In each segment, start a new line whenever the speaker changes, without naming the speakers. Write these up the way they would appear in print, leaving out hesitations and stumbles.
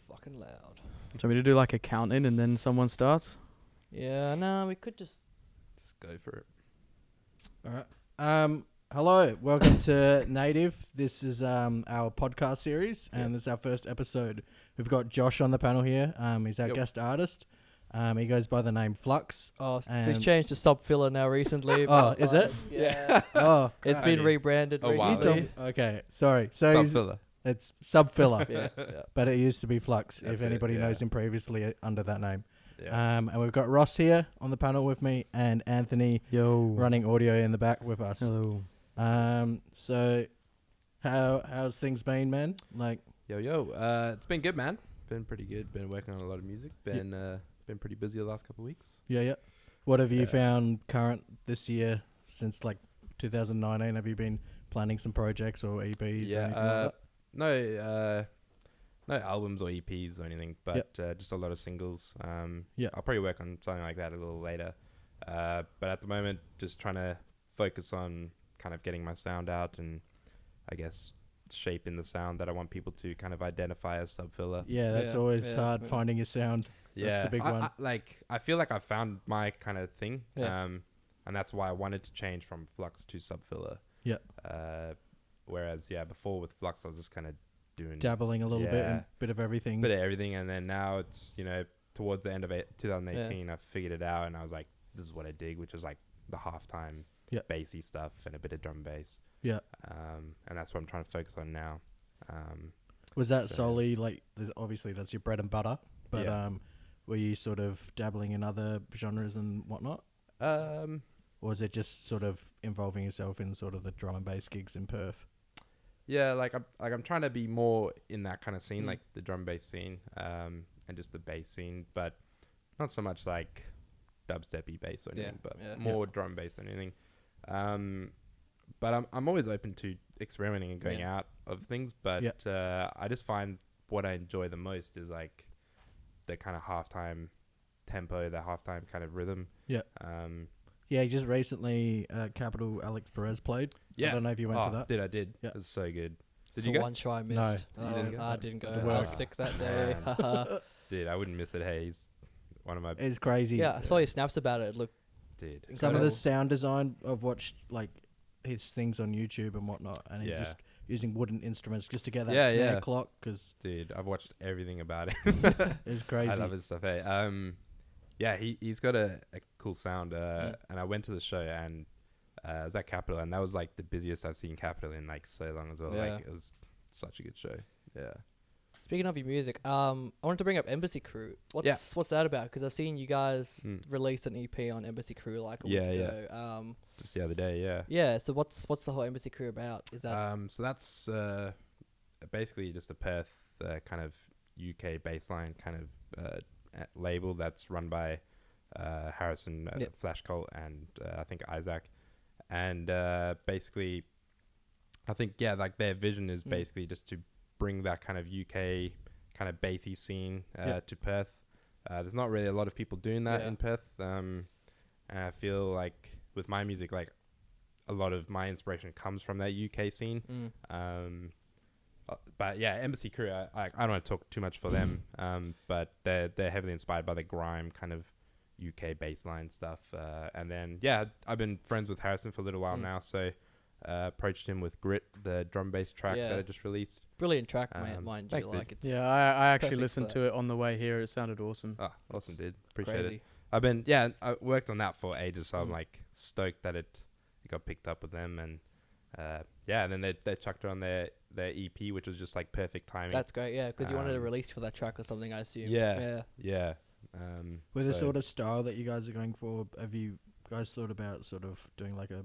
Fucking loud.
Do you want me to do like a count in and then someone starts?
Yeah, no, we could just
go for it.
All right. Hello, welcome to Native. This is our podcast series, and this is our first episode. We've got Josh on the panel here. He's our guest artist. He goes by the name Flux.
Oh, they've changed to Subfilla now recently.
Oh, is it?
Yeah.
Oh,
It's been rebranded recently.
Okay, sorry. So
Subfilla.
it's Subfilla,
Yeah.
but it used to be Flux.
That's
if anybody
it,
knows him previously under that name.
Yeah.
And we've got Ross here on the panel with me, and Anthony running audio in the back with us.
Hello.
So how's things been, man? Like,
It's been good, man. Been pretty good. Been working on a lot of music. Been pretty busy the last couple of weeks.
yeah. What have you found current this year since like 2019? Have you been planning some projects or EPs or anything like that?
No albums or EPs or anything, but just a lot of singles. I'll probably work on something like that a little later. But at the moment, just trying to focus on kind of getting my sound out and I guess shaping the sound that I want people to kind of identify as Subfilla.
Yeah, that's always hard finding your sound. That's the big one.
I feel like I found my kind of thing.
Yeah.
And that's why I wanted to change from Flux to Subfilla.
Yeah.
Whereas, before with Flux, I was just kind of doing
Dabbling a little bit and bit of everything.
bit of everything. And then now it's, towards the end of 2018, I figured it out and I was like, this is what I dig, which is like the halftime bassy stuff and a bit of drum bass.
Yeah.
And that's what I'm trying to focus on now.
Was that solely like, obviously that's your bread and butter, but were you sort of dabbling in other genres and whatnot? Or was it just sort of involving yourself in sort of the drum and bass gigs in Perth?
Yeah, I'm trying to be more in that kind of scene, like the drum bass scene, and just the bass scene, but not so much like dubsteppy bass or anything, but more drum bass than anything. But I'm always open to experimenting and going out of things, but I just find what I enjoy the most is like the kind of halftime tempo, the halftime kind of rhythm.
Yeah. Yeah, just recently Capital Alix Perez played.
Yeah.
I don't know if you went to that.
I did.
Yeah.
It was so good. Did
the
you go?
one show I missed.
No.
You didn't go?
I didn't go.
Had to
I
work.
was sick that day.
Dude, I wouldn't miss it. Hey, he's one of my...
It's crazy.
Yeah, I saw your snaps about it. It looked
Dude.
Some of
incredible.
the sound design, I've watched like his things on YouTube and whatnot, and he's just using wooden instruments just to get that snare clock, because
Dude, I've watched everything about it.
it's crazy.
I love his stuff. Hey, he's got a cool sound. And I went to the show and it was at Capital, and that was like the busiest I've seen Capital in like so long as well.
Yeah.
Like it was such a good show. Yeah.
Speaking of your music, I wanted to bring up Embassy Crew. What's that about? Because I've seen you guys released an EP on Embassy Crew like a week ago.
Just the other day. Yeah.
Yeah. So what's the whole Embassy Crew about? Is that
So that's basically just a Perth kind of UK bassline kind of label that's run by Harrison, Flash Colt, and I think Isaac. And basically, I think like their vision is basically just to bring that kind of UK kind of bassy scene to Perth. There's not really a lot of people doing that in Perth, and I feel like with my music, like a lot of my inspiration comes from that UK scene. But Embassy Crew, I don't want to talk too much for them, but they're heavily inspired by the grime kind of UK bassline stuff. And then I've been friends with Harrison for a little while now, so approached him with Grit, the drum bass track that I just released.
brilliant track, mind you?
thanks,
Like it's
I actually
perfect
listened
for
to it on the way here. It sounded awesome.
Oh, awesome, dude. Appreciate
crazy.
it. I've been I worked on that for ages, so I'm like stoked that it got picked up with them, and and then they chucked it on their EP, which was just like perfect timing.
That's great, because you wanted a release for that track or something, I assume.
Yeah.
With the sort of style that you guys are going for, have you guys thought about sort of doing like a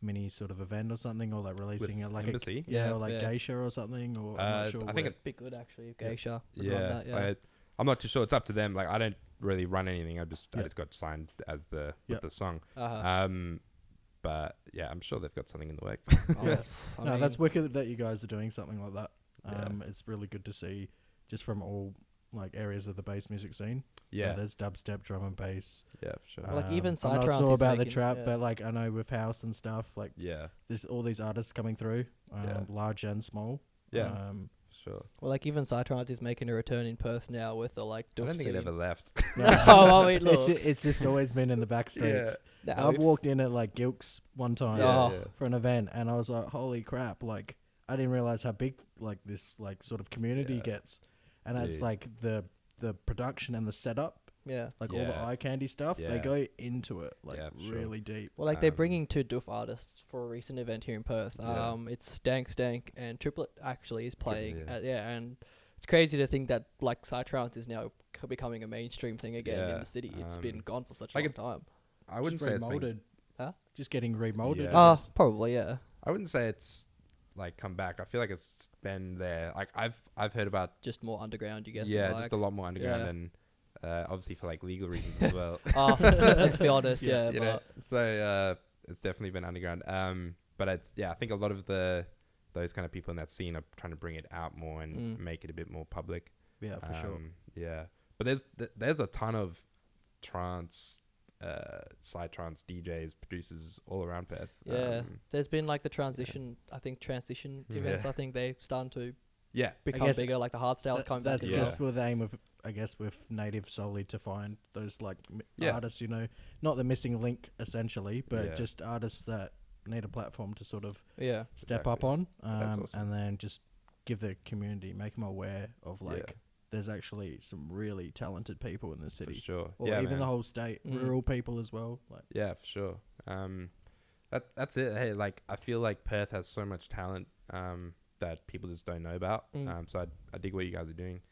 mini sort of event or something, or like releasing
With
it like
Embassy?
or like geisha or something, or I'm not sure.
I think
it'd be good actually. Geisha.
Yeah. I'm not too sure. It's up to them. Like I don't really run anything. I just got signed as with the song. But yeah, I'm sure they've got something in the works.
No, that's wicked that you guys are doing something like that. It's really good to see, just from all like areas of the bass music scene.
Yeah,
there's dubstep, drum and bass.
Yeah, for sure.
Like even
I'm not sure about the trap, but like I know with house and stuff, like there's all these artists coming through, large and small.
Sure.
Well, like even Psytrance is making a return in Perth now with the like.
I don't think it ever left.
I mean, look,
it's just always been in the back streets. I've walked in at like Gilks one time for an event, and I was like, "Holy crap!" Like I didn't realize how big like this like sort of community gets, and it's like the production and the setup. Like all the eye candy stuff, they go into it like really deep.
Well, like they're bringing 2 doof artists for a recent event here in Perth. It's Stank and Triplet actually is playing. And it's crazy to think that like Psytrance is now becoming a mainstream thing again in the city. It's been gone for such a long time.
I wouldn't say it's
remolded. Just getting remolded.
Probably
I wouldn't say it's like come back. I feel like it's been there. Like I've heard about
just more underground. You guess.
Just a lot more underground and. Obviously for like legal reasons as well.
Let's be honest,
So it's definitely been underground. But it's I think a lot of those kind of people in that scene are trying to bring it out more and make it a bit more public.
Yeah, for sure.
Yeah, but there's a ton of trance, psytrance DJs, producers all around Perth.
There's been like the transition events. I think they're starting to become bigger. Like the hardstyles coming back.
That's just with the aim of, I guess, with Native solely to find those like artists, you know, not the missing link essentially, but just artists that need a platform to sort of step up on, awesome. And then just give the community, make them aware of like there's actually some really talented people in the city.
For sure.
Or even the whole state, rural people as well. Like
for sure. That's it. Hey, like I feel like Perth has so much talent that people just don't know about. So I dig what you guys are doing.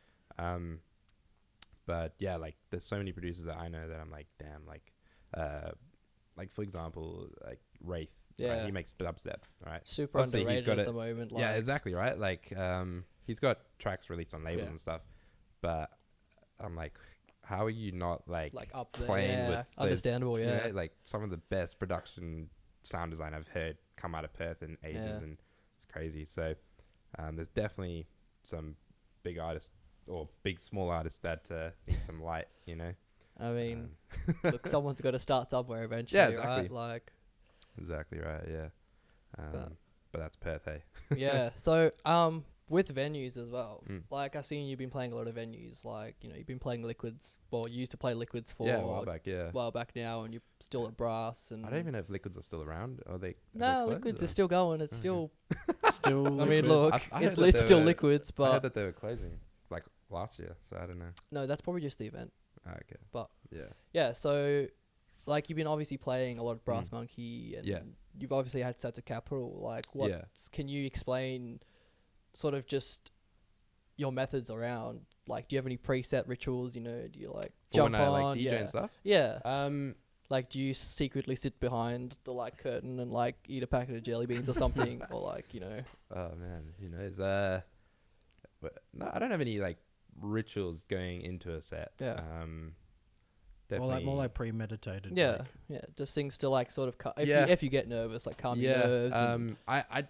But yeah, like there's so many producers that I know that I'm like, damn, like for example, like Wraith, right? He makes dubstep, right?
Super underrated at the moment.
Like exactly, right? Like he's got tracks released on labels and stuff, but I'm like, how are you not like
up there,
playing with
understandable,
this, you know, like some of the best production sound design I've heard come out of Perth in ages, and it's crazy. So there's definitely some big artists or big small artists that need some light, you know.
I mean, look, someone's got to start somewhere eventually,
exactly.
right? Like
exactly right, but that's Perth, hey.
So with venues as well, like I've seen you've been playing a lot of venues, like, you know, you've been playing Liquids, well, you used to play Liquids for
a while back,
now, and you're still at Brass. And
I don't even know if Liquids are still around. Are they?
No, Liquids are still going. It's still. I
Liquid.
mean, look, it's still Liquids, but
I heard that they were closing like last year, so I don't know.
No, that's probably just the event.
Okay.
But so like you've been obviously playing a lot of Brass Monkey, and you've obviously had sets at Capital. Like, can you explain sort of just your methods around? Like, do you have any preset rituals? You know, do you like jump on,
like DJ and stuff?
Like, do you secretly sit behind the like curtain and like eat a packet of jelly beans or something, or like, you know?
Oh man, who knows? No, I don't have any like rituals going into a set.
Definitely more like premeditated.
Just things to like sort of if you get nervous, like calm your nerves.
I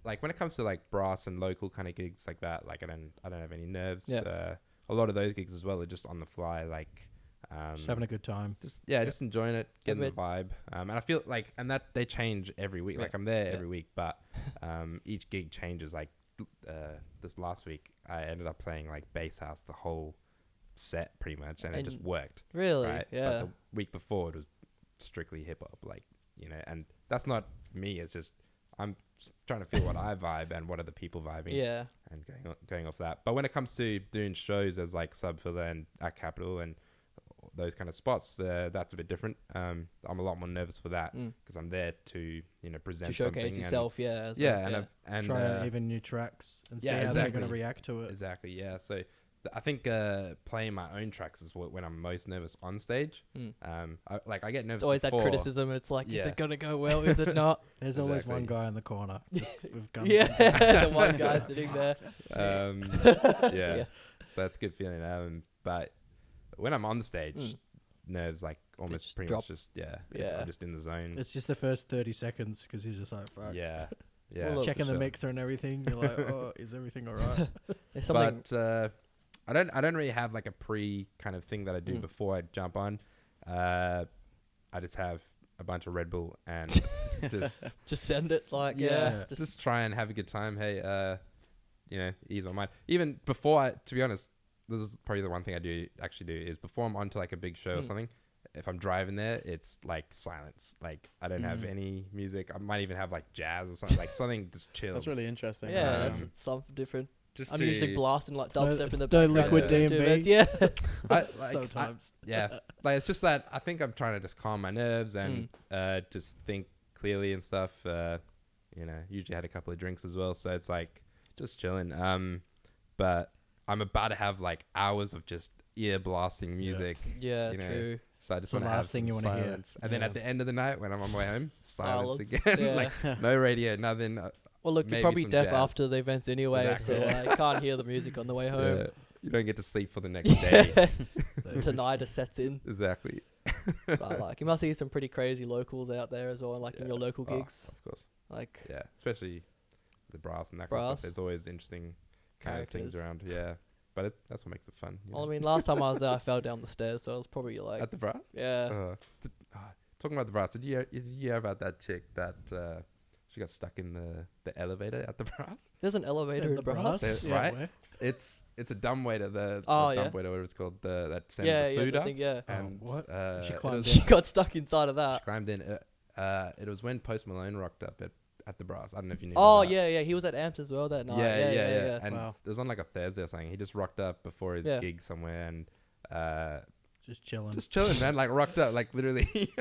like when it comes to like brass and local kind of gigs like that, like I don't have any nerves. A lot of those gigs as well are just on the fly, like
just having a good time.
Just enjoying it, getting the vibe. And I feel like, and that they change every week. Like I'm there every week, but each gig changes. Like this last week, I ended up playing like bass house the whole set pretty much, and it just worked.
Really?
Right?
Yeah.
But the week before it was strictly hip hop, like, you know, and that's not me. It's just I'm trying to feel what I vibe and what are the people vibing. Yeah. And going off that. But when it comes to doing shows as like Subfilla and at Capital and those kind of spots, that's a bit different. I'm a lot more nervous for that because I'm there to, you know, present
to showcase
something
yourself.
And try out
even new tracks and see how they're going to react to it.
Exactly. Yeah. So I think playing my own tracks is when I'm most nervous on stage. I get nervous.
It's always
before.
that criticism. It's like, is it gonna go well? Is it not?
There's always one guy in the corner just with guns.
Yeah, the one guy sitting there.
Yeah. So that's a good feeling. But when I'm on the stage, nerves like almost pretty much just I'm just in the zone.
It's just the first 30 seconds because you're just like, fuck.
Yeah.
Checking the mixer and everything. You're like, oh, is everything alright?
But I don't really have like a pre kind of thing that I do before I jump on. I just have a bunch of Red Bull and
just send it like
just try and have a good time. Hey, ease my mind. Even before to be honest, this is probably the one thing I do is before I'm onto like a big show or something. If I'm driving there, it's like silence. Like I don't have any music. I might even have like jazz or something, like something just chill.
That's really interesting.
Yeah, that's something different. I'm usually blasting like dubstep in the
background. Liquid DMB.
Yeah.
Sometimes.
Like it's just that I think I'm trying to just calm my nerves and just think clearly and stuff. Usually had a couple of drinks as well, so it's like just chilling. But I'm about to have like hours of just ear blasting music.
Yeah, true.
So I just want to have some silence. And then at the end of the night, when I'm on my way home, silence again.
Yeah.
Like no radio, nothing.
Well, look, you're probably deaf
jazz.
after the events anyway,
Exactly.
so I can't hear the music on the way home.
Yeah. You don't get to sleep for the next day.
Tinnitus sets in.
Exactly.
But you must see some pretty crazy locals out there as well, in your local gigs.
Of course.
Like
especially the brass and that kind of stuff. There's always interesting kind of things around. Yeah. But that's what makes it fun.
Well, I mean, last time I was there, I fell down the stairs, so I was probably like...
At the brass?
Yeah.
Talking about the brass, did you hear about that chick that she got stuck in the elevator at the brass?
There's an elevator in the brass?
Right? Where? It's a dumbwaiter, the dumbwaiter, whatever it's called, that sends the food up. And
what?
She got stuck inside of that.
She climbed in. It was when Post Malone rocked up at the brass. I don't know if you knew.
He was at Amps as well that night.
Yeah. And it was on like a Thursday or something. He just rocked up before his gig somewhere and
just chilling,
man. Like rocked up, like literally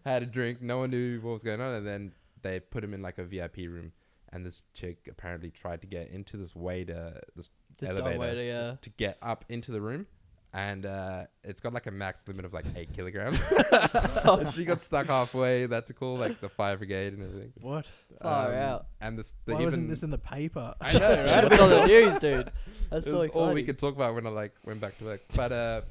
had a drink. No one knew what was going on, and then they put him in like a VIP room. And this chick apparently tried to get into this elevator to get up into the room. And it's got like a max limit of like 8 kilograms. And she got stuck halfway. That to call like the fire brigade and everything.
What?
Far out.
And
why wasn't this in the paper?
I know, right?
It's on the news, dude. That's so exciting.
All we could talk about when I went back to work. But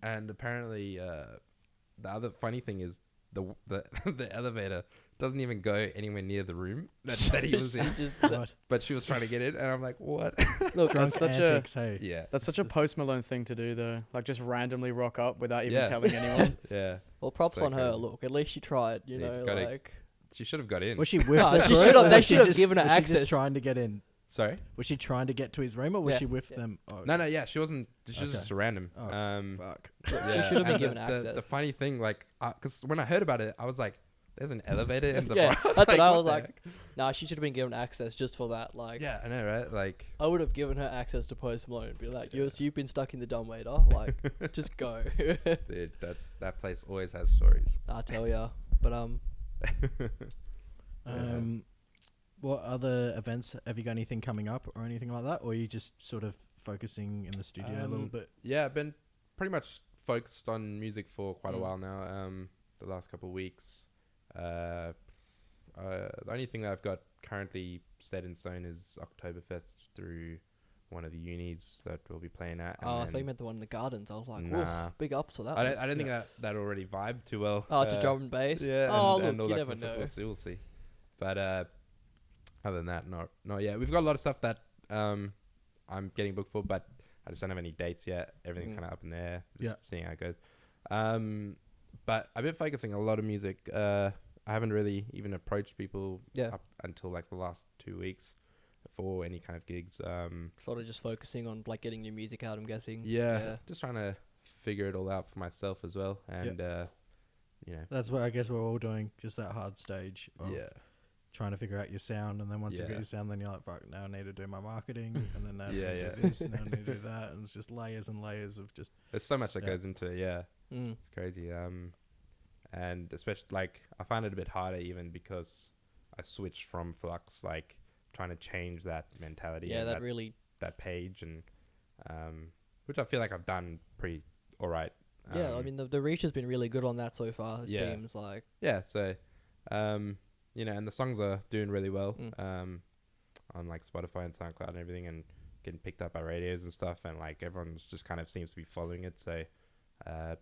and apparently the other funny thing is the elevator doesn't even go anywhere near the room that he was in. But she was trying to get in, and I'm like, what?
Look,
that's such
that's such a Post Malone thing to do, though. Like, just randomly rock up without even telling anyone.
Yeah.
Well, props on her. Look, at least she tried. You know,
she should have got in.
Was she with the
crew? They should have given her access.
Was she just trying to get in?
Sorry?
Was she trying to get to his room, or was she with them?
Oh, okay. No, yeah, she wasn't. She was just random.
Oh, fuck.
She should have been given access.
The funny thing, because when I heard about it, I was like, there's an elevator in the brass.
That's what I was like. Nah, she should have been given access just for that.
Yeah, I know, right? Like,
I would have given her access to Post Malone. Be like, you've been stuck in the dumbwaiter. Like, just go.
Dude, that place always has stories.
I tell ya. But
what other events have you got? Anything coming up or anything like that, or are you just sort of focusing in the studio a little bit?
Yeah, I've been pretty much focused on music for quite a while now. The last couple of weeks. The only thing that I've got currently set in stone is Oktoberfest through one of the unis that we'll be playing at.
I thought you meant the one in the gardens. I was like,
nah.
Big ups for that.
I don't think that already vibed too well.
To drum and bass.
Yeah.
And look, you never know.
We'll see. But other than that, not yet. We've got a lot of stuff that I'm getting booked for, but I just don't have any dates yet. Everything's kind of up in the air. Just seeing how it goes. But I've been focusing a lot of music. I haven't really even approached people up until like the last 2 weeks for any kind of gigs.
Sort of just focusing on like getting new music out, I'm guessing.
Yeah. Just trying to figure it all out for myself as well. And,
that's what I guess we're all doing. Just that hard stage of trying to figure out your sound. And then once you get your sound, then you're like, fuck, now I need to do my marketing. And then now I need to do this, now I need to do that. And it's just layers and layers of just...
There's so much that goes into it, It's crazy. And especially like I find it a bit harder even because I switched from Flux, like trying to change that mentality.
Yeah,
that page, and which I feel like I've done pretty all right.
I mean the reach has been really good on that so far. It seems like.
Yeah, so, you know, and the songs are doing really well on like Spotify and SoundCloud and everything, and getting picked up by radios and stuff, and like everyone's just kind of seems to be following it. So,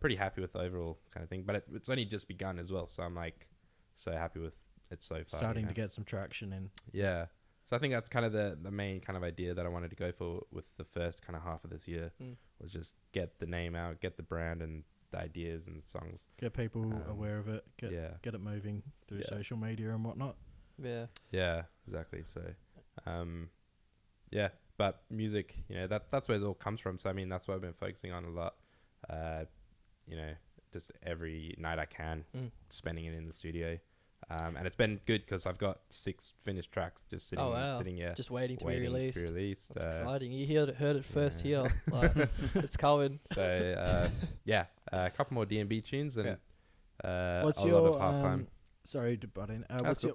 pretty happy with the overall kind of thing. But it's only just begun as well, so I'm like so happy with it so far.
Starting to get some traction in.
Yeah. So I think that's kind of the main kind of idea that I wanted to go for with the first kind of half of this year was just get the name out, get the brand and the ideas and songs.
Get people aware of it. Get it moving through social media and whatnot.
Yeah.
Yeah, exactly. So, but music, you know, that's where it all comes from. So, I mean, that's what I've been focusing on a lot. You know, just every night I can, spending it in the studio. And it's been good because I've got 6 finished tracks just sitting here.
Just waiting to be released.
That's
exciting. You heard it first here. Like, it's coming.
So, a couple more D&B tunes and
what's
a lot of halftime.
Sorry to butt in.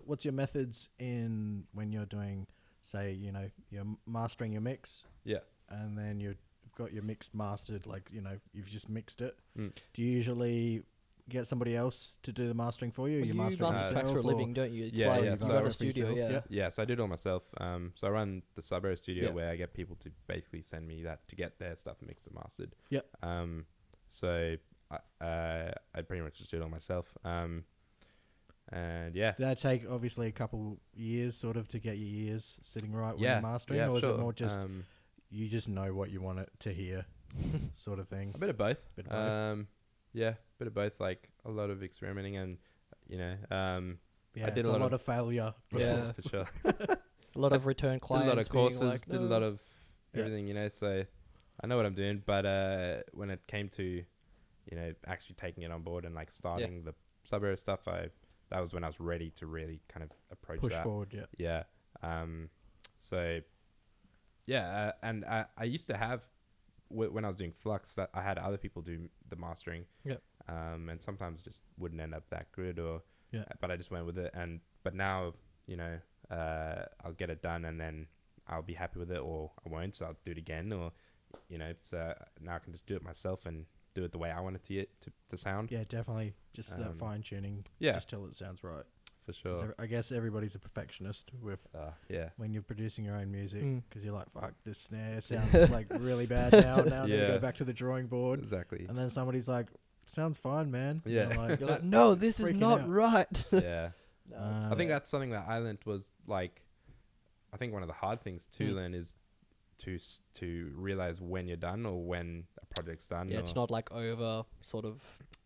What's your methods in when you're doing, say, you know, you're mastering your mix?
Yeah.
And then you've got your mix mastered, like, you know, you've just mixed it. Do you usually get somebody else to do the mastering for you?
Well, you master tracks for a living, don't you? It's
yeah,
like
yeah.
you run a studio,
Yeah, so I do it all myself. So I run the Subfilla studio where I get people to basically send me that to get their stuff mixed and mastered.
Yeah.
So I pretty much just do it all myself. And yeah.
Did that take obviously a couple years sort of to get your ears sitting right when you're mastering? Or is it more just you just know what you want it to hear sort of thing?
A bit of both. Yeah, bit of both, like a lot of experimenting and, you know,
I did a lot of failure.
Yeah, for sure.
A lot of return clients.
Did a lot of courses,
like,
did a lot of everything, you know, so I know what I'm doing. But when it came to, you know, actually taking it on board and like starting the Subfilla stuff, that was when I was ready to really kind of push that.
Forward,
Yeah. So, yeah, and I used to have, when I was doing Flux, that I had other people do the mastering.
Yep.
And sometimes just wouldn't end up that good, but I just went with it. But now, you know, I'll get it done and then I'll be happy with it, or I won't, so I'll do it again, or, you know, it's now I can just do it myself and do it the way I want it to sound.
Yeah, definitely. Just that fine tuning.
Yeah.
Just till it sounds right.
For sure.
I guess everybody's a perfectionist with when you're producing your own music, because you're like, fuck, this snare sounds like really bad now. Now I need to go back to the drawing board.
Exactly.
And then somebody's like, sounds fine, man.
Yeah.
You're like, no, this is not right.
Yeah. I think that's something that I learned was like, I think one of the hard things to learn is to realize when you're done or when a project's done.
Yeah, it's not like over sort of.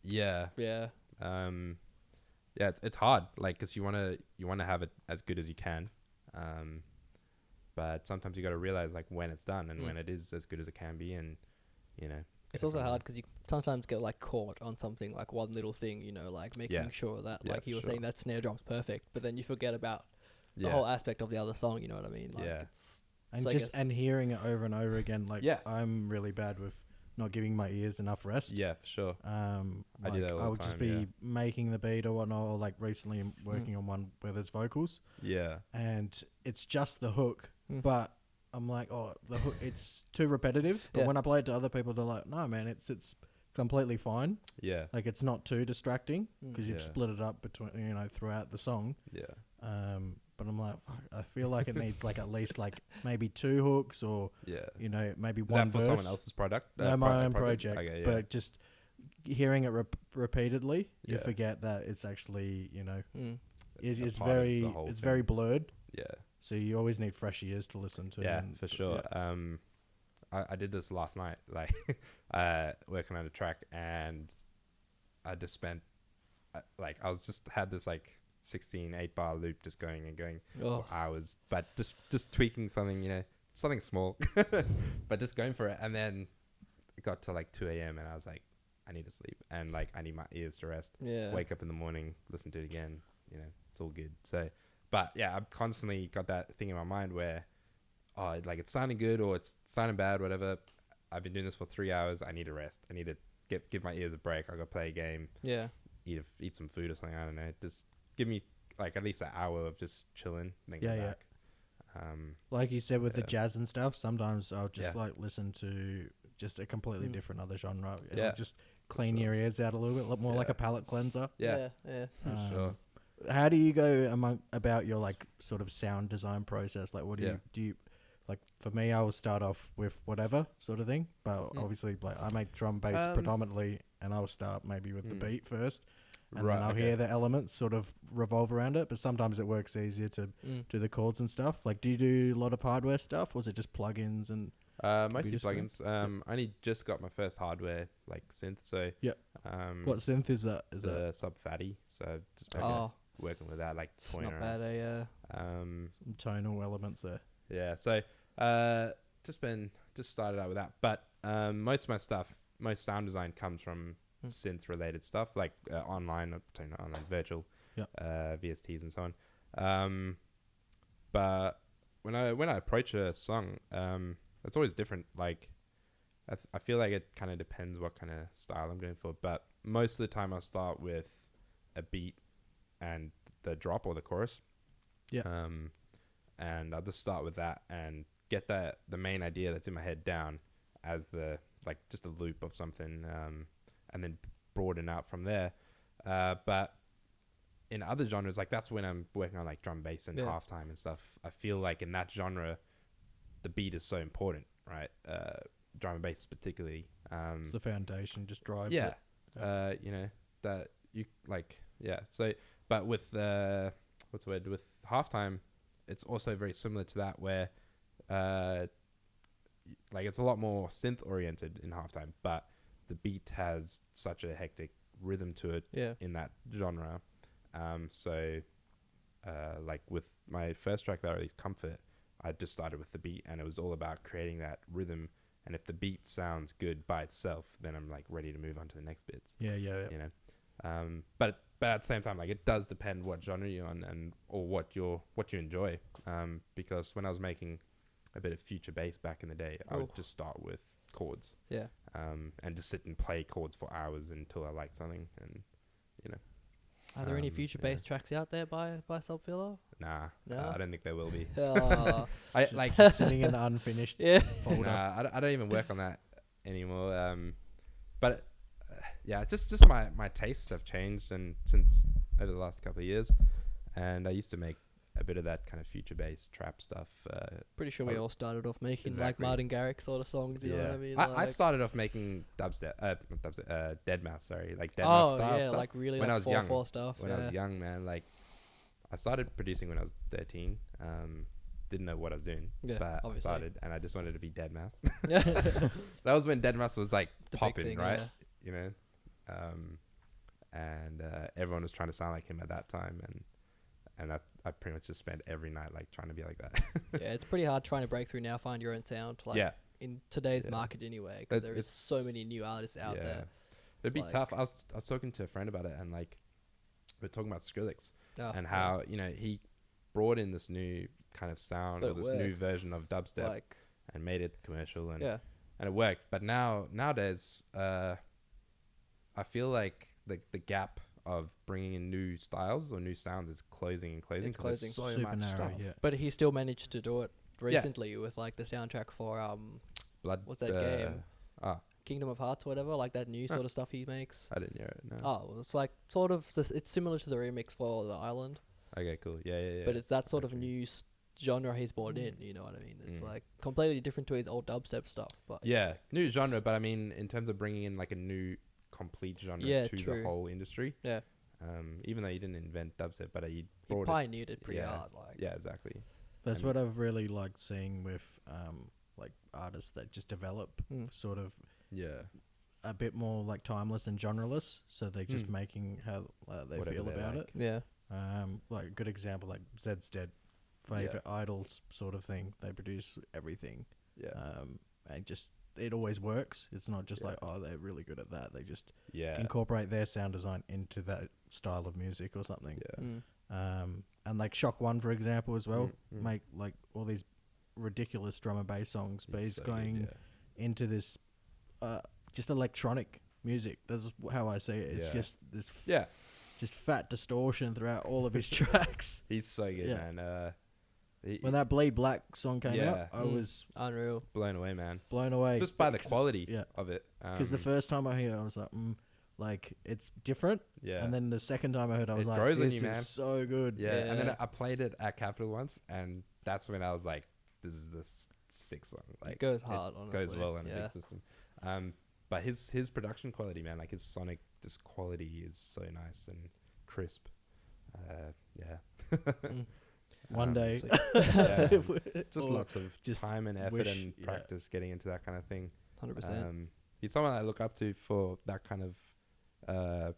Yeah.
Yeah.
Yeah, it's hard, like, because you want to have it as good as you can, but sometimes you got to realize like when it's done and when it is as good as it can be, and you know.
It's also hard because you sometimes get like caught on something, like one little thing, you know, like making sure that like you were saying that snare drum's perfect, but then you forget about the whole aspect of the other song. You know what I mean? Like it's,
and hearing it over and over again. Like I'm really bad with not giving my ears enough rest.
Yeah, for sure.
I do that all the time. I would just be making the beat or whatnot, or like recently I'm working on one where there's vocals.
Yeah.
And it's just the hook, but I'm like, oh, the hook, it's too repetitive. But when I play it to other people, they're like, no, man, it's completely fine.
Yeah.
Like it's not too distracting because you've split it up between, you know, throughout the song.
Yeah.
But I'm like, fuck, I feel like it needs like at least like maybe 2 hooks or, you know, maybe
is
one
that for
verse.
someone else's product?
No, my own project.
Okay,
but just hearing it repeatedly, you forget that it's actually, you know, it's very blurred.
Yeah.
So you always need fresh ears to listen to.
Yeah, for sure. Yeah. I did this last night, like working on a track, and I just spent like had this like 16 8-bar loop just going and going for hours, but just tweaking something, you know, something small, but just going for it. And then it got to like 2 a.m. and I was like, I need to sleep, and like I need my ears to rest.
Yeah.
Wake up in the morning, listen to it again. You know, it's all good. So, but yeah, I've constantly got that thing in my mind where, like it's sounding good or it's sounding bad, whatever. I've been doing this for 3 hours. I need to rest. I need to give my ears a break. I got to play a game.
Yeah.
Eat some food or something. I don't know. Just give me like at least an hour of just chilling, then go back.
Like you said with the jazz and stuff, sometimes I'll just like listen to just a completely different other genre.
Yeah.
Just clean your ears out a little bit, more like a palate cleanser.
Yeah.
For sure.
How do you go about your like sort of sound design process? Like, what do you like? For me, I will start off with whatever sort of thing, but obviously, like I make drum bass predominantly, and I'll start maybe with the beat first, and then I'll hear the elements sort of revolve around it. But sometimes it works easier to do the chords and stuff. Like, do you do a lot of hardware stuff, or is it just plugins and?
Mostly plugins. I only just got my first hardware like synth, so
what synth is that? Is
the Subfilla? So just working with that, like
it's not bad.
Some
tonal elements there.
Yeah, so just started out with that, but most of my stuff, most sound design comes from synth related stuff, like online virtual VSTs and so on. But when I approach a song, it's always different. Like I feel like it kind of depends what kind of style I'm going for, but most of the time I'll start with a beat and the drop or the chorus. And I'll just start with that and get the main idea that's in my head down as the like just a loop of something, and then broaden out from there. But in other genres, like that's when I'm working on like drum bass and halftime and stuff. I feel like in that genre, the beat is so important, right? Drum and bass particularly.
It's the foundation, just drives
it.
Yeah.
You know that you like So, but with with halftime, it's also very similar to that where like it's a lot more synth oriented in halftime, but the beat has such a hectic rhythm to it in that genre. So like with my first track that I released, Comfort, I just started with the beat and it was all about creating that rhythm, and if the beat sounds good by itself, then I'm like ready to move on to the next bits.
Yeah.
You know, but at the same time, like it does depend what genre you're on or what you enjoy. Because when I was making a bit of future bass back in the day, I would just start with chords. Yeah. And just sit and play chords for hours until I liked something, and you know.
Are there any future bass tracks out there by Subfilla?
Nah, I don't think there will be.
I like sitting in the unfinished folder.
Nah, I don't even work on that anymore. But yeah, just my tastes have changed, and since over the last couple of years, and I used to make a bit of that kind of future bass trap stuff.
Pretty sure we all started off making like Martin Garrix sort of songs. You know what I mean?
I started off making dubstep, Dead Mouse. Sorry, like Dead Mouse style stuff.
Like really
when
like
I was young.
4/4 stuff.
When I was young, man, like I started producing when I was 13. Didn't know what I was doing, but obviously. I started, and I just wanted to be Dead Mouse. That was when Dead Mouse was like popping, right? Yeah. You know, and everyone was trying to sound like him at that time, and I pretty much just spent every night like trying to be like that.
Yeah, it's pretty hard trying to break through now, find your own sound. Like in today's market anyway, because there is so many new artists out there.
It'd be tough. I was talking to a friend about it, and like we're talking about Skrillex and how you know he brought in this new kind of sound or this new version of dubstep and made it commercial and it worked. But nowadays, I feel like the gap of bringing in new styles or new sounds is closing. It's closing. So
super
much
narrow,
stuff.
Yeah.
But he still managed to do it recently with like the soundtrack for what's that game? Kingdom of Hearts or whatever, like that new sort of stuff he makes.
I didn't hear it. No.
Oh, it's like sort of it's similar to the remix for The Island.
Okay, cool. Yeah.
But it's that sort of new genre he's brought in. You know what I mean? It's like completely different to his old dubstep stuff. But
new genre. But I mean, in terms of bringing in like a new complete genre to the whole industry. Yeah. Even though he didn't invent dubstep, but he
pioneered it pretty hard. Like
exactly.
That's what I've really liked seeing with like artists that just develop sort of a bit more like timeless and genreless. So they're just making how they feel about it.
Yeah.
Like a good example, like Zed's Dead, favorite idols sort of thing. They produce everything. Yeah. And just it always works. It's not just like, oh, they're really good at that. They just incorporate their sound design into that style of music or something. Yeah. And like Shock One, for example, as well, make like all these ridiculous drum and bass songs, but he's going into this just electronic music. That's how I see it. It's just this just fat distortion throughout all of his tracks.
He's so good, man.
When that Bleed Black song came out, I was
unreal,
blown away, man.
Blown away
just by the quality of it.
Because the first time I heard it, I was like it's different. Yeah. And then the second time I heard it, I was like, this is so good.
Yeah. And then I played it at Capitol once, and that's when I was like, this is the sick song. Like,
it goes hard, honestly.
Goes well in a big system. But his production quality, man, like his sonic quality is so nice and crisp.
One day.
Just lots of time and effort and practice getting into that kind of thing.
100%.
He's someone I look up to for that kind of,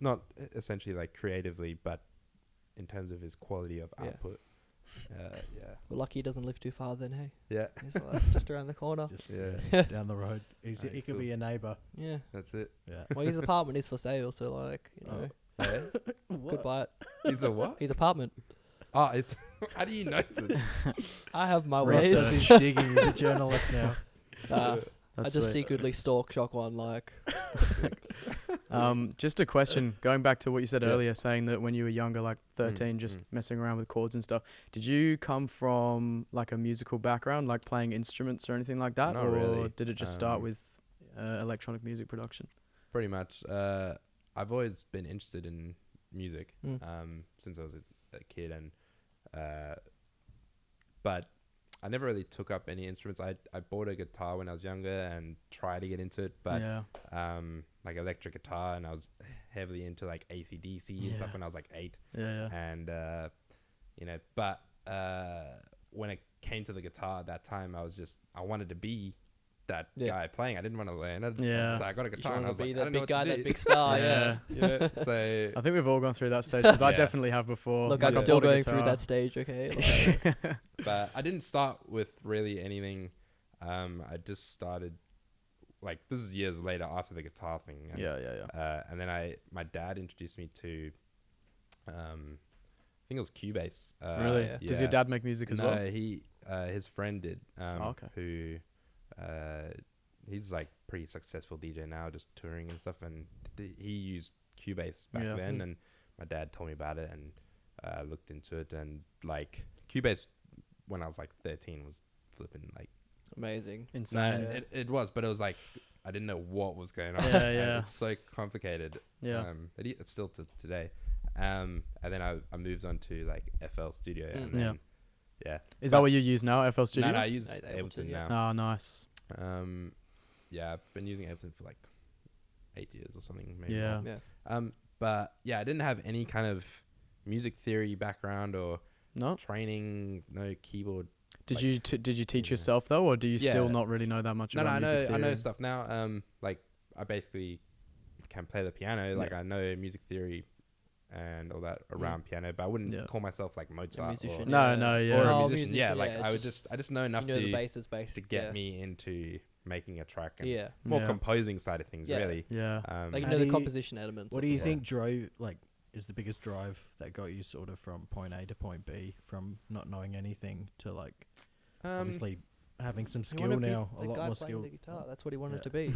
not essentially like creatively, but in terms of his quality of output.
We're lucky he doesn't live too far then, hey?
Yeah.
He's like just around the corner.
Just, down the road. He could be a neighbour.
Yeah.
That's it.
Yeah. Well, his apartment is for sale, so like, you know. Good buy it.
He's a what?
His apartment.
Oh, it's how do you know this?
I have my
ways.
ways.
He's digging. He's a journalist now.
I just secretly stalk Shock One, like.
Just a question, going back to what you said earlier, saying that when you were younger, like 13, just messing around with chords and stuff, did you come from like a musical background, like playing instruments or anything like that?
Not
or
really.
Did it just start with electronic music production?
Pretty much. I've always been interested in music since I was a kid, and but I never really took up any instruments. I bought a guitar when I was younger and tried to get into it, but like electric guitar, and I was heavily into like AC/DC and stuff when I was like 8. And you know, but when it came to the guitar at that time, I wanted to be that guy playing. I didn't want to learn it. So I got a guitar and I was like, I don't know what to do.
That big star,
You know, so
I think we've all gone through that stage, because I definitely have before.
Look, I'm still going through that stage, okay? Like.
But I didn't start with really anything. I just started, like, this is years later after the guitar thing. And, and then my dad introduced me to, I think it was Cubase.
Really? Yeah. Does your dad make music as well?
No, his friend did. Who... he's like pretty successful DJ now, just touring and stuff, and he used Cubase back then, and my dad told me about it, and looked into it, and like Cubase when I was like 13 was flipping like
amazing,
insane. No, it was, but it was like I didn't know what was going on. It's so complicated. It's still to today. And then I moved on to like FL Studio, and then
Is that what you use now, FL Studio?
No, I use Ableton now.
Oh, nice.
I've been using Ableton for like 8 years or something, maybe more. But I didn't have any kind of music theory background or training, no keyboard.
Did you teach yourself though, or do you still not really know that much about music theory?
I know stuff now. Like I basically can play the piano. Like I know music theory and all that around piano, but I wouldn't call myself like Mozart.
A musician,
or
a musician. I just know enough
the basis
to get me into making a track and more composing side of things, really.
Like the composition elements.
What do you think is the biggest drive that got you sort of from point A to point B, from not knowing anything to like obviously having some skill now, a lot more skill?
The guitar. That's what he wanted to be.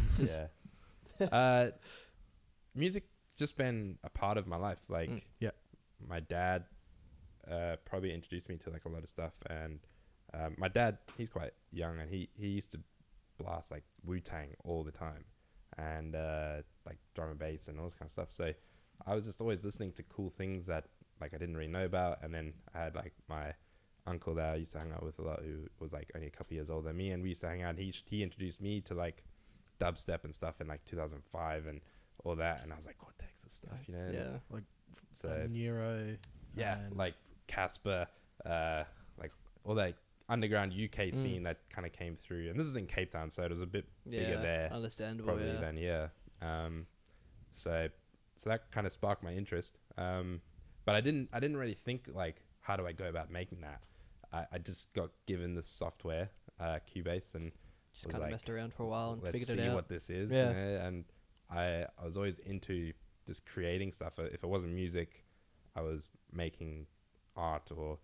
Music just been a part of my life. Like my dad probably introduced me to like a lot of stuff, and my dad, he's quite young, and he used to blast like Wu-Tang all the time, and like drum and bass and all this kind of stuff. So I was just always listening to cool things that like I didn't really know about. And then I had like my uncle that I used to hang out with a lot, who was like only a couple years older than me, and we used to hang out, and he introduced me to like dubstep and stuff in like 2005 and all that, and I was like, what the heck's this stuff, you know?
Like
so
Neuro,
like Casper, like all that underground UK scene that kind of came through, and this is in Cape Town, so it was a bit bigger there,
understandable,
probably then. So that kind of sparked my interest, but I didn't really think like, how do I go about making that? I just got given this software, Cubase, and
just kind of messed around for a while and figured it out.
Let's see what this is, you know? And I was always into just creating stuff. If it wasn't music, I was making art or,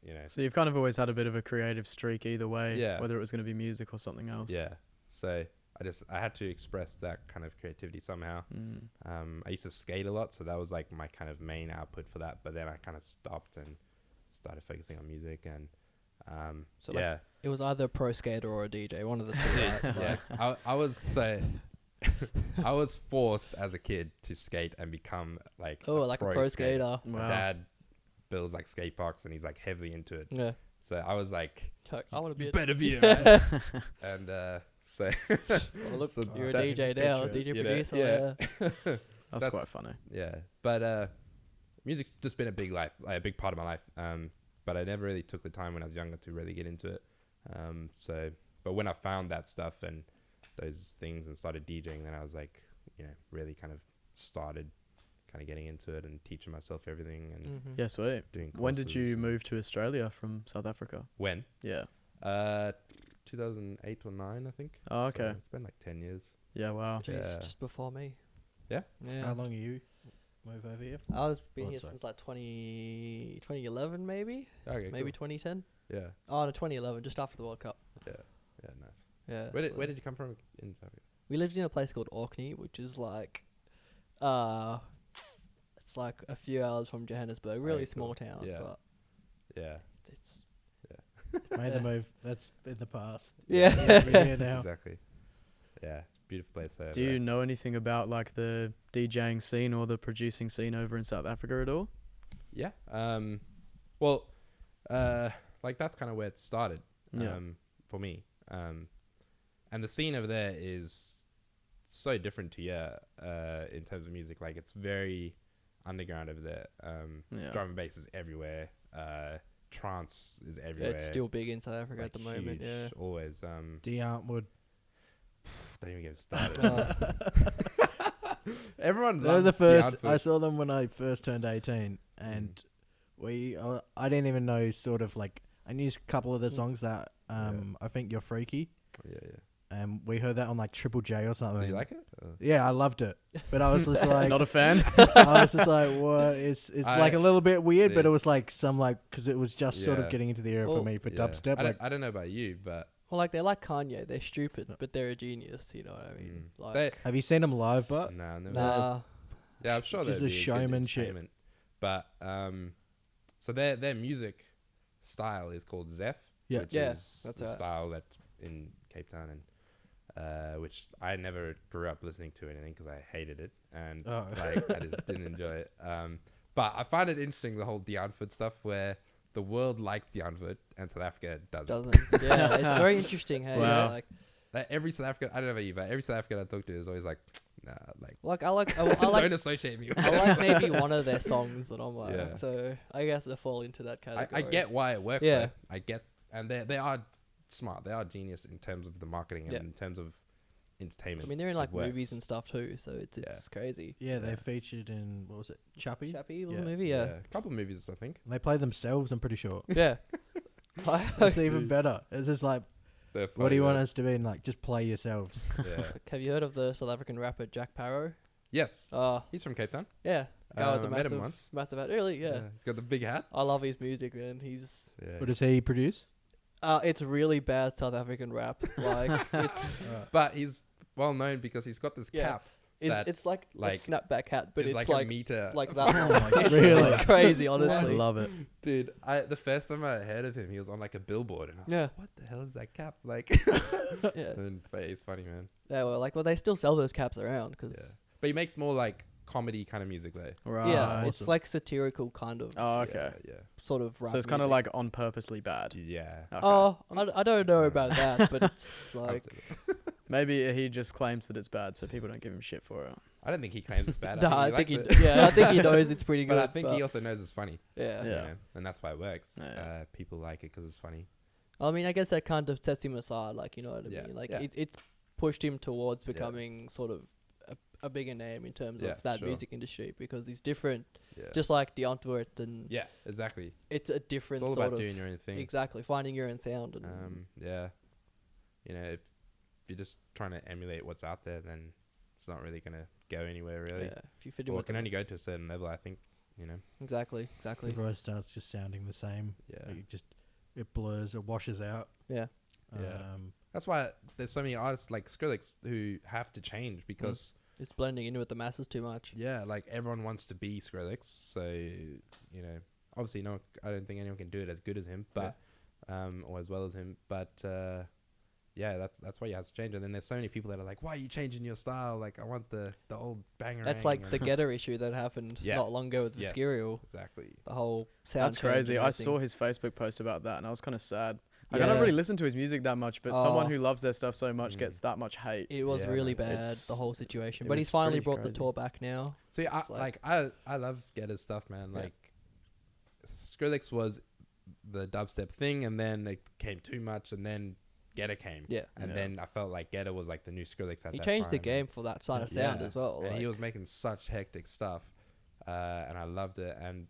you know.
So you've kind of always had a bit of a creative streak either way, whether it was going to be music or something else.
Yeah. So I had to express that kind of creativity somehow. I used to skate a lot, so that was like my kind of main output for that. But then I kind of stopped and started focusing on music and
So like, it was either a pro skater or a DJ, one of the two. Right?
Yeah. I was I was forced as a kid to skate and become like
a pro skater.
Wow.
My dad builds like skate parks and he's like heavily into it.
Yeah.
So I was like,
I want to be.
Better be right? And so,
well, look, so you're a DJ now, DJ producer.
Yeah.
That's quite funny.
Yeah, but music's just been a big part of my life. But I never really took the time when I was younger to really get into it. But when I found that stuff and those things and started DJing, then I was like, really kind of started kind of getting into it and teaching myself everything and
yeah, sweet.
doing courses.
When did you move to Australia from South Africa?
When?
Yeah.
2008 or 9, I think.
Oh, okay.
So it's been like 10 years.
Yeah, wow.
Jeez, just before me.
Yeah?
Yeah.
How long are you move over here?
I was been here since like 2011 maybe.
Okay,
maybe
cool.
2010.
Yeah.
Oh, no, 2011, just after the World Cup.
Yeah. Yeah, nice.
Yeah.
Where did you come from in South Africa?
We lived in a place called Orkney, which is like, it's like a few hours from Johannesburg. Really small town.
Yeah.
But
Yeah.
it's
Made the move. That's in the past.
Yeah.
We're here now.
Exactly. Yeah, it's a beautiful place there.
Do you know anything about like the DJing scene or the producing scene over in South Africa at all?
Yeah. Well, like that's kind of where it started. For me. And the scene over there is so different to in terms of music. Like it's very underground over there. Drum and bass is everywhere. Trance is everywhere.
it's still big in South Africa
like
at the moment.
huge,
Yeah.
Always.
D'Artwood.
Don't even get me started. Everyone
They're
loves
the first.
the
I saw them when I first turned 18, and I didn't even know sort of like I knew a couple of the songs that I think You're Freaky.
Yeah.
We heard that on like Triple J or something.
Do you like it?
Yeah, I loved it, but I was just like,
Not a fan.
I was just like, what? It's like a little bit weird, but
Yeah.
it was like some like because it was just sort of
Yeah.
getting into the era for me for dubstep.
I don't know about you, but
Well, like they're like Kanye. They're stupid, but they're a genius. You know what I mean? Like,
they,
have you seen them live? But
no, never.
nah.
Yeah, I'm sure
Just
there'd
the
be a good
showmanship.
entertainment. But so their music style is called Zeph,
Yeah.
which
Yeah,
is
that's
the
right.
style that's in Cape Town, and which I never grew up listening to anything because I hated it and like I just didn't enjoy it. But I find it interesting the whole D'Artwood stuff where the world likes D'Artwood and South Africa doesn't.
Yeah, it's very interesting. Hey,
Wow.
like
Every South African, I don't know about you, but every South African I talk to is always like, nah, like
I like
don't associate me with
I like maybe one of their songs, and I'm like,
Yeah.
so I guess they fall into that category.
I get why it works.
Yeah.
Though. I get, and they are smart. They are genius in terms of the marketing and
Yeah.
in terms of entertainment.
I mean, they're in like
It works.
movies and stuff too, so it's crazy.
yeah, they featured in what was it, Chappie?
Chappie was
Yeah.
a movie, yeah.
A couple of movies, I think.
They play themselves. I'm pretty sure.
Yeah.
It's even better. It's just like,
They're
what do you
funny,
want us to be? And like, just play yourselves.
though. Yeah.
Have you heard of the South African rapper Jack Parrow?
Yes.
Oh,
He's from Cape Town.
yeah. Guy with the
I met him once.
massive hat. Really? Yeah.
He's got the big hat.
I love his music, man. He's
Yeah.
What does he produce?
it's really bad South African rap. Like it's
But he's well known because he's got this
Yeah.
cap.
it's like a snapback hat, but it's
like
like
a meter.
like that.
Oh my
It's
really?
like crazy,
I
honestly.
love it.
Dude, the first time I heard of him, he was on like a billboard, and I was
Yeah.
like, "What the hell is that cap?" Like,
Yeah.
but he's funny, man.
Yeah, well, they still sell those caps around because
Yeah, but he makes more like comedy kind of music, though.
Right.
yeah, it's like satirical kind of
Oh, okay.
Yeah,
sort of rap.
So it's kind of
music.
like on purposely bad.
yeah.
Okay.
Oh, I don't know about that, but it's like
Maybe he just claims that it's bad, so people don't give him shit for it.
I don't think he claims it's bad.
I think
he
he
likes it.
I think he knows it's pretty good.
But I think he also knows it's funny.
yeah.
you
Yeah.
know, and that's why it works.
Yeah.
People like it because it's funny.
I mean, I guess that kind of sets him aside, like, you know what I
Yeah,
mean? Like,
yeah.
it's pushed him towards becoming sort of a bigger name in terms
Yeah,
of that
sure.
music industry because he's different,
Yeah.
just like D'Artwood, and
Yeah, exactly.
it's a different
It's all
sort
about
of
doing your own thing.
exactly finding your own sound. And
Yeah. You know, if you're just trying to emulate what's out there, then it's not really gonna go anywhere, really.
yeah, if you fit in
Or it
with
can
the-
only go to a certain level, I think. You know.
exactly.
Everyone starts just sounding the same.
Yeah.
Like it blurs, it washes out.
Yeah.
Yeah. That's why there's so many artists like Skrillex who have to change because
It's blending in with the masses too much.
yeah, like everyone wants to be Skrillex, so you know, obviously no, I don't think anyone can do it as good as him, but or as well as him. But yeah, that's why you have to change. And then there's so many people that are like, why are you changing your style? Like, I want the old banger.
That's like the Getter issue that happened not long ago with Viscerial.
Exactly.
The whole sound.
That's crazy. I saw his Facebook post about that, and I was kind of sad. I
Yeah.
don't really listen to his music that much, but someone who loves their stuff so much gets that much hate.
It was really bad, the whole situation. But he's finally brought the tour back now.
See, I love Getter's stuff, man. Like, Skrillex was the dubstep thing, and then it became too much, and then Getter came.
Yeah.
And then I felt like Getter was like the new Skrillex at that time.
He changed the game for that side of sound as well.
And
like.
he was making such hectic stuff, and I loved it. And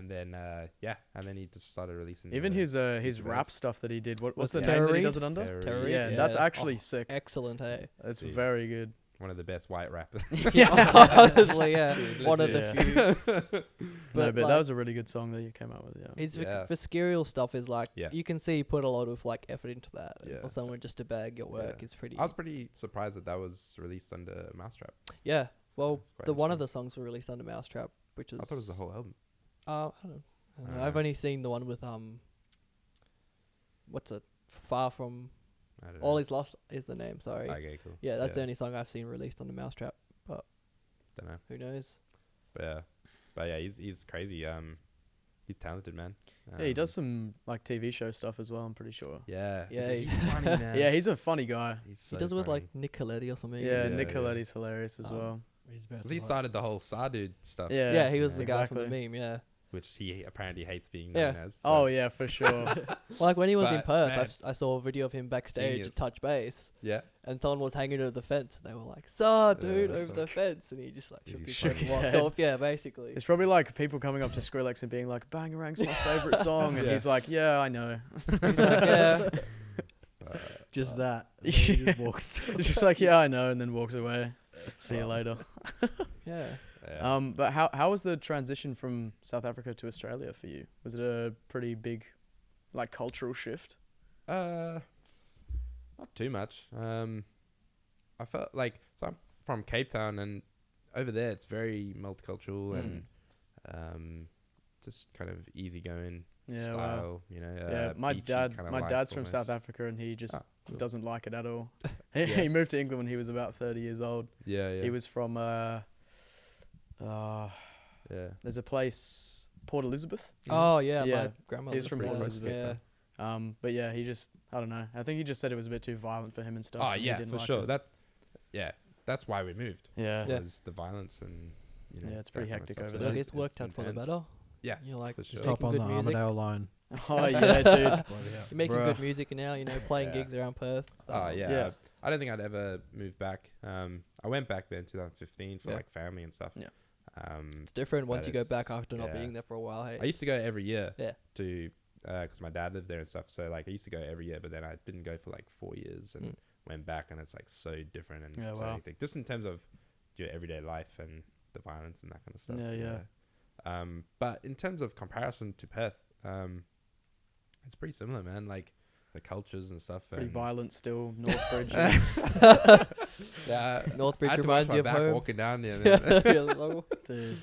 then he just started releasing.
Even his rap stuff that he did. What's the name
Terror
that he
Read?
does it under?
Terror Read.
Yeah, that's actually sick.
Excellent, hey.
That's very good.
One of the best white rappers.
Honestly, yeah. One of the few.
But that was a really good song that you came out with,
His Viscerial stuff is like, you can see he put a lot of like effort into that. For someone just to bag your work is pretty...
I was pretty surprised that was released under Mousetrap.
Yeah. Well, one of the songs were released under Mousetrap, which is...
I thought it was the whole album.
I don't know. I've only seen the one with, what's it? Far From... All Is Lost is the name, sorry.
Okay, cool.
Yeah, that's the only song I've seen released on the Mousetrap, but
don't know.
Who knows?
But yeah, he's crazy. He's talented, man.
Yeah, he does some like TV show stuff as well, I'm pretty sure.
Yeah.
He's
funny, man.
Yeah, he's a funny guy.
So
he does it with like Nick Coletti or something.
Yeah, Nick Coletti's hilarious as well.
He started the whole Sardude stuff.
Yeah, he was the guy from the meme,
which he apparently hates being known as. So.
Oh yeah, for sure.
Like when he was in Perth, I saw a video of him backstage at Touch Bass.
Yeah.
And someone was hanging over the fence. And they were like, "Sir, dude, over the fence," and he just like shook his head off. Yeah, basically.
It's probably like people coming up to Skrillex and being like, "Bangarang's my favorite song," and he's like, "Yeah, I know."
He's like, yeah.
Just that. And he just walks.
It's just like, yeah, I know, and then walks away. See you later.
Yeah.
But how was the transition from South Africa to Australia for you? Was it a pretty big, like, cultural shift?
Not too much. I felt like, so I'm from Cape Town, and over there it's very multicultural and just kind of easygoing style. You know.
My dad's from South Africa, and he just doesn't like it at all. He moved to England when he was about 30 years old. Yeah. He was from there's a place, Port Elizabeth.
Oh yeah, my grandmother.
He was from Port Elizabeth. Yeah. But yeah, he just, I don't know. I think he just said it was a bit too violent for him and stuff.
Oh yeah, for sure. That's why we moved.
Yeah.
Was the violence and
it's pretty hectic over there.
It's worked out for the better.
Yeah.
You're like
stop on the Armadale line.
Oh yeah, dude.
You're making good music now. Playing gigs around Perth.
Oh yeah. I don't think I'd ever move back. I went back there in 2015 for like family and stuff.
Yeah.
It's different once you go back after not being there for a while. Hey,
I used to go every year.
Yeah.
To because my dad lived there and stuff. So like I used to go every year, but then I didn't go for like 4 years and went back, and it's like so different and so hectic. Just in terms of your everyday life and the violence and that kind of stuff. Yeah. But in terms of comparison to Perth, it's pretty similar, man. Like the cultures and stuff.
Pretty violent still. Northbridge.
Yeah,
Northbridge reminds you of home.
Walking down there.
Dude.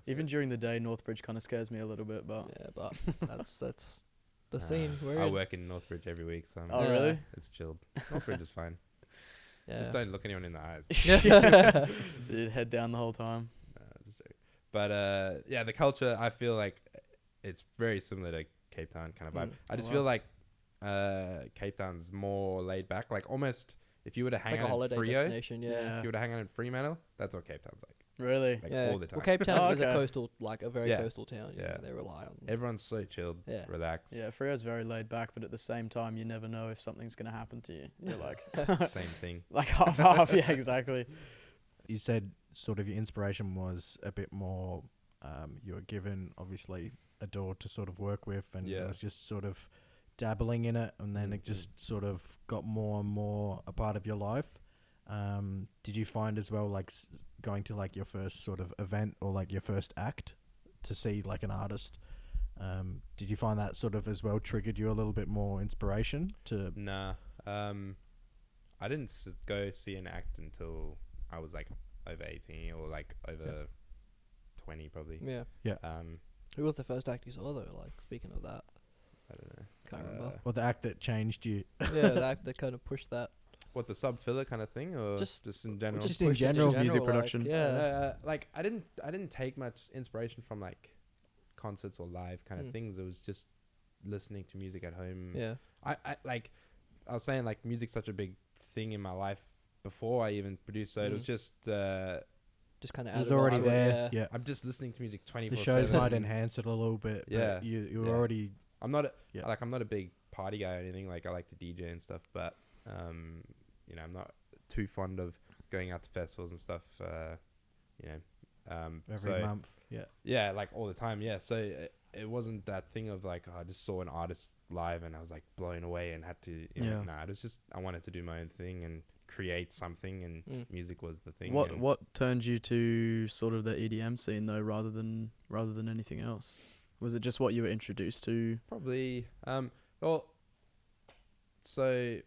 Even during the day, Northbridge kind of scares me a little bit, but
that's the scene.
I work in Northbridge every week, so
really?
It's chilled. Northbridge is fine.
Yeah.
Just don't look anyone in the eyes.
Dude, head down the whole time.
Just joking. But the culture, I feel like it's very similar to Cape Town kind of vibe. I just feel like Cape Town's more laid back, like almost. If you were to hang out in Frio, if you were to hang out in Fremantle, that's what Cape Town's like.
Really?
Like all the time.
Well, Cape Town is a coastal, like a very coastal town.
Yeah.
They rely on.
Everyone's so chilled, relaxed.
Yeah, Frio's very laid back, but at the same time, you never know if something's going to happen to you. You're like...
Same thing.
Like half, yeah, exactly.
You said sort of your inspiration was a bit more, you were given, obviously, a door to sort of work with, and it was just sort of dabbling in it, and then it just sort of got more and more a part of your life. Did you find as well, like going to like your first sort of event or like your first act to see like an artist, did you find that sort of as well triggered you a little bit more inspiration to?
Nah, I didn't go see an act until I was like over 18 or like over 20 probably.
Yeah. Who was the first act you saw though? Like speaking of that,
I don't know.
Can't remember.
Or the act that changed you.
Yeah, the act that kind of pushed that.
What, the Subfilla kind of thing, or just in general?
Just in general,
music
like,
production.
yeah.
Like I didn't take much inspiration from like concerts or live kind of things. It was just listening to music at home.
Yeah.
I was saying, like, music's such a big thing in my life before I even produced, so it was just
kind of
it was already there. Yeah.
I'm just listening to music 24/7.
The shows might enhance it a little bit.
Yeah.
But you were already.
I'm not a big party guy or anything. Like, I like to DJ and stuff, but you know, I'm not too fond of going out to festivals and stuff. You know,
every month. Yeah.
Yeah, like all the time. Yeah. So it wasn't that thing of like, oh, I just saw an artist live and I was like blown away and had to. You know, nah, it was just I wanted to do my own thing and create something, and music was the thing.
What turned you to sort of the EDM scene though, rather than anything else? Was it just what you were introduced to?
Probably. Well, so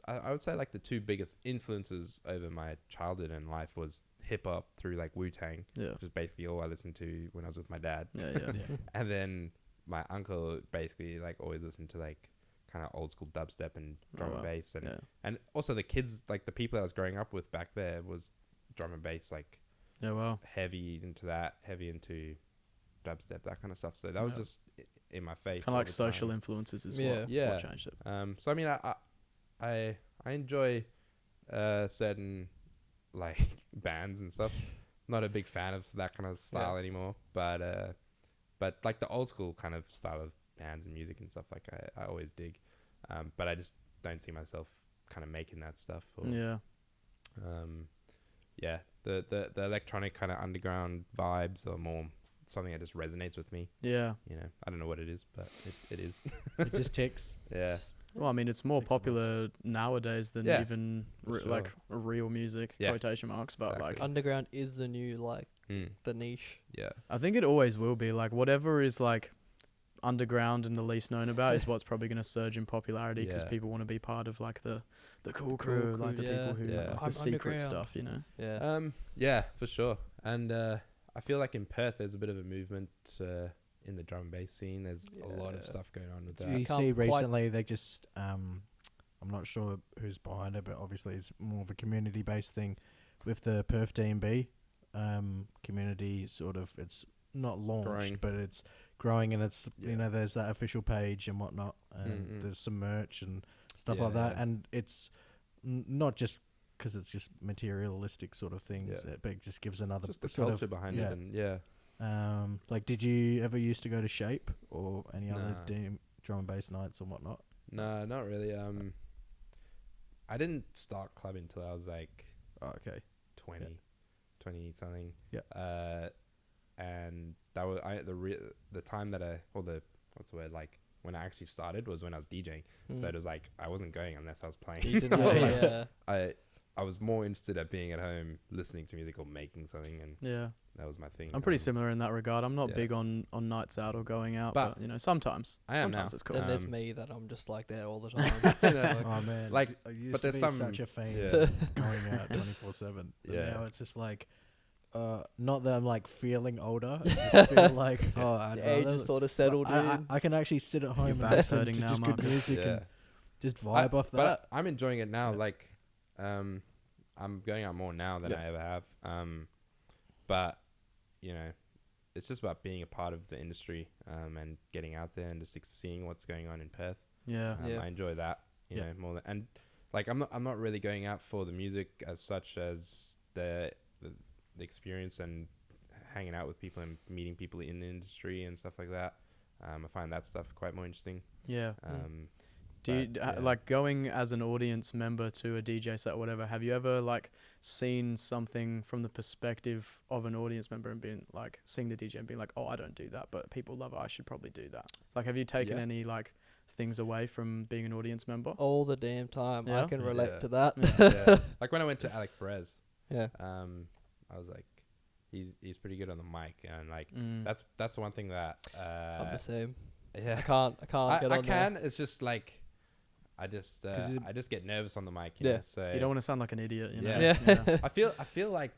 I would say like the two biggest influences over my childhood and life was hip hop through like Wu-Tang, which is basically all I listened to when I was with my dad.
Yeah.
And then my uncle basically like always listened to like kind of old school dubstep and drum and bass, and also the kids, like the people I was growing up with back there, was drum and bass, like heavy into dubstep, that kind of stuff. So that was just in my face.
Kind of like social influences is what changed it.
So I mean, I enjoy certain like bands and stuff. Not a big fan of that kind of style anymore, but like the old school kind of style of bands and music and stuff, like I always dig, but I just don't see myself kind of making that stuff. Or, the electronic kind of underground vibes are more something that just resonates with me. Yeah, you know, I don't know what it is, but it is.
It just ticks.
Yeah.
Well, I mean, it's more popular nowadays than even like real music, quotation marks, but like
underground is the new like the niche.
Yeah,
I think it always will be. Like whatever is like underground and the least known about is what's probably going to surge in popularity, because people want to be part of like the cool crew, like the people who like the secret stuff, you know.
Yeah, for sure. And I feel like in Perth there's a bit of a movement in the drum and bass scene. There's a lot of stuff going on with that.
You see recently they just I'm not sure who's behind it, but obviously it's more of a community based thing with the Perth D&B community. Sort of, it's not launched, but it's growing, and it's you know, there's that official page and whatnot, and there's some merch and stuff like that, and it's not just because it's just materialistic sort of things, but it just gives another
just the culture behind it. And
like, did you ever used to go to Shape or any other drum and bass nights or whatnot?
No, not really. I didn't start clubbing until I was like 20 something. Yeah. And that was the time that when I actually started was when I was DJing. So it was like I wasn't going unless I was playing. I was more interested at being at home listening to music or making something, and that was my thing.
I'm pretty similar in that regard. I'm not big on nights out or going out, but you know, sometimes it's cool.
And there's me that I'm just like there all the time.
Oh man,
like,
I used
but
to
there's
be such a fan going out 24/7. Now it's just like, not that I'm like feeling older. I just feel like
the age is sort of settled in.
I can actually sit at home and listen to just good music and just vibe off that.
But I'm enjoying it now. Like, I'm going out more now than I ever have. But you know, it's just about being a part of the industry, and getting out there and just seeing what's going on in Perth. I enjoy that, you know, more than, and like I'm not really going out for the music as such as the experience and hanging out with people and meeting people in the industry and stuff like that. I find that stuff quite more interesting.
Do you like going as an audience member to a DJ set or whatever? Have you ever like seen something from the perspective of an audience member and been like seeing the DJ and being like, oh, I don't do that, but people love it, I should probably do that? Like, have you taken any like things away from being an audience member?
All the damn time. I can relate to that.
Like when I went to Alix Perez,
I
was like, he's pretty good on the mic, and like that's the one thing that
I'm the same.
Yeah,
I can't get on
I can. It's just like I just get nervous on the mic. You know, so
you don't want to sound like an idiot. You know?
Yeah. I feel like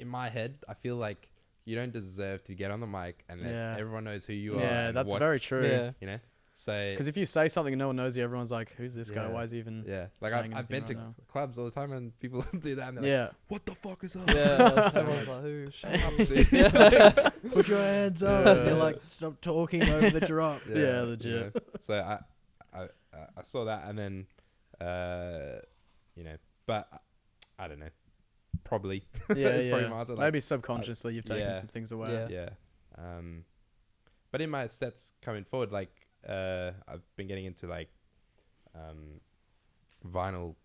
in my head, I feel like you don't deserve to get on the mic unless everyone knows who you are.
Yeah, that's very true.
Yeah.
You know, so
because if you say something and no one knows you, everyone's like, "Who's this guy? Why is he even?"
Yeah, like
saying
I've been
anything
to
right now?
clubs all the time and people do that and they're like, "What the fuck is up?"
Yeah, everyone's like, who?
Shut up, dude.
Put your hands up. And you're like, stop talking over the drop.
Yeah, legit.
You know? So I saw that and then, you know, but I don't know. Probably. It's probably my answer, like,
maybe subconsciously you've taken some things away.
Yeah.
But in my sets coming forward, like I've been getting into like vinyl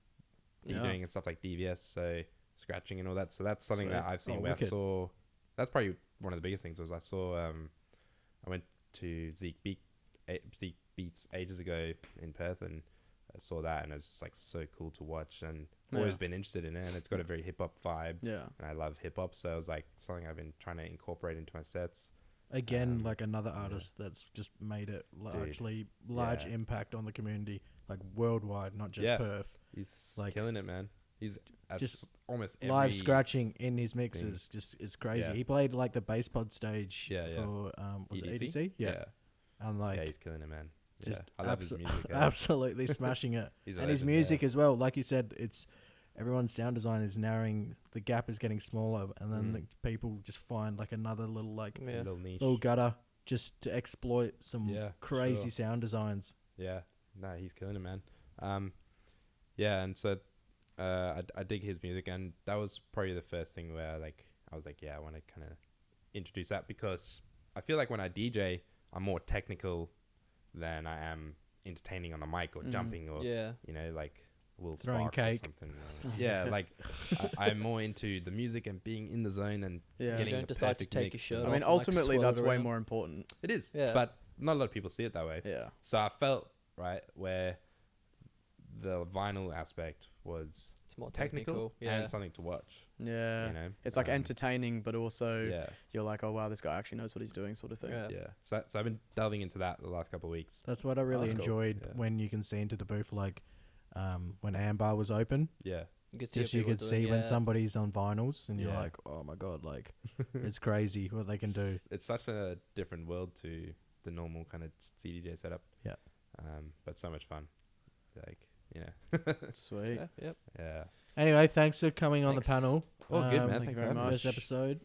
doing and stuff like DVS, so scratching and all that. So that's something that I've seen where I saw. That's probably one of the biggest things was I saw. I went to Zeke Beats ages ago in Perth and I saw that and it was just like so cool to watch and always been interested in it, and it's got a very hip hop vibe. Yeah, and I love hip hop, so it was like something I've been trying to incorporate into my sets.
Again, like another artist that's just made it large impact on the community, like worldwide, not just Perth.
He's
like
killing it, man. He's just almost
live scratching in his mixes. Just it's crazy.
Yeah.
He played like the bass pod stage for was
EDC?
it EDC? Yeah. And like
he's killing it, man.
Just
I love his music.
Absolutely smashing it. And his music as well, like you said, it's everyone's sound design is narrowing. The gap is getting smaller, and then like, people just find like another little
little niche,
little gutter just to exploit some crazy sound designs.
Yeah, no, he's killing it, man. And so I dig his music, and that was probably the first thing where like I was like, I want to kind of introduce that, because I feel like when I DJ, I'm more technical than I am entertaining on the mic or jumping or you know, like Will
throwing
Sparks
cake
or something. Like I'm more into the music and being in the zone and getting the
decide
perfect
to take
mix.
your shirt
I mean,
off
ultimately,
and, like,
that's way more important.
It is,
Yeah.
but not a lot of people see it that way.
Yeah.
So I felt where the vinyl aspect was
it's more
technical and something to watch.
Yeah.
You know,
it's like entertaining, but also you're like, oh wow, this guy actually knows what he's doing, sort of thing.
Yeah. So I've been delving into that the last couple of weeks.
That's what I really enjoyed when you can see into the booth, like when Ambar was open.
Yeah.
You could see when somebody's on vinyls, and you're like, oh my god, like it's crazy what they can do.
It's such a different world to the normal kind of CDJ setup.
Yeah.
But so much fun. Like, you know.
Sweet.
Yeah.
Anyway, thanks for coming on the panel.
Oh, good, man.
Thank
Thanks
you very much.
First episode.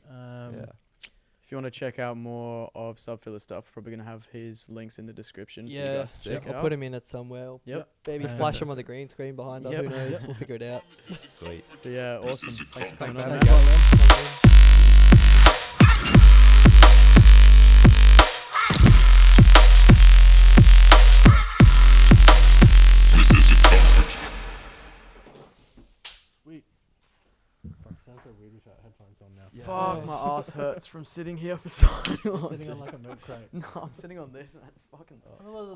If you want to check out more of Subfilla stuff, probably going to have his links in the description.
Yeah,
for you guys to check
I'll
out.
put him in it somewhere.
Yep.
Maybe flash him on the green screen behind us. Who knows? We'll figure it out.
Sweet.
But yeah, awesome. Thanks for coming on, man.
Thanks, man.
Sounds so weird without headphones on now.
Fuck, my ass hurts from sitting here for so long.
Sitting on like a milk crate.
No, I'm sitting on this, man. It's fucking.